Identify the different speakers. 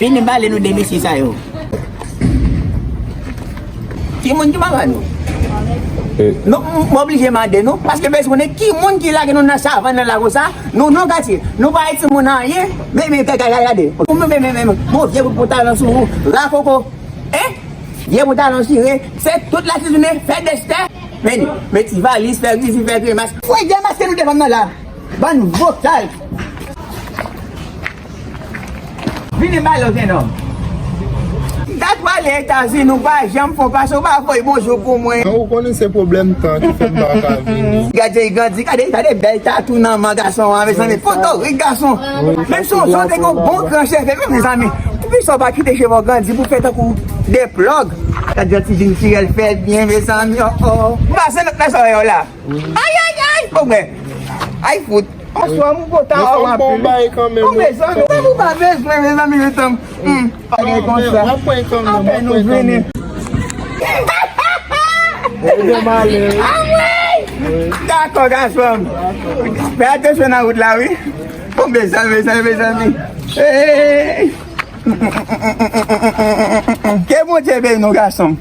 Speaker 1: Vini bale nou demisi sa yo. Ki moun ki maman nou? Nou m'oblige mande nou, paske bes mounen ki moun ki lage nou nan savan nan lago sa, nou non gati, nou ba eti moun an ye, men kagade. Moun vie pou talan sou, rakoko, vie pou talan sire, se tout la tizounen, fè deste, men ti valis, fè gris, fè kremas, fwe gen maske nou defan nan la, ban vokal. Vini balo genom. Dat wale etazi nou pa jam fon pa so ba foy bonjou pou mwen.
Speaker 2: Ou konen se problem tan ki fèm baka vini.
Speaker 1: Gade, kade bel tatou nan man gason an, mes ami, foto, gason. Même son te kon bon grand chef, mes ami. Pou pi so ba kite chevo gandhi pou fè takou de plug. Kade ti jin tirel fè bien, mes ami, Basen nou klas yo la. Ay, pome. Ay fout. On soit mon potin en Anpil. On met ça, vous pas besoin, mes amis, le temps. Après nous venir. D'accord, garçon. Fais attention à la route là, oui. On met ça, mes amis. Que bon Dieu, nos garçons.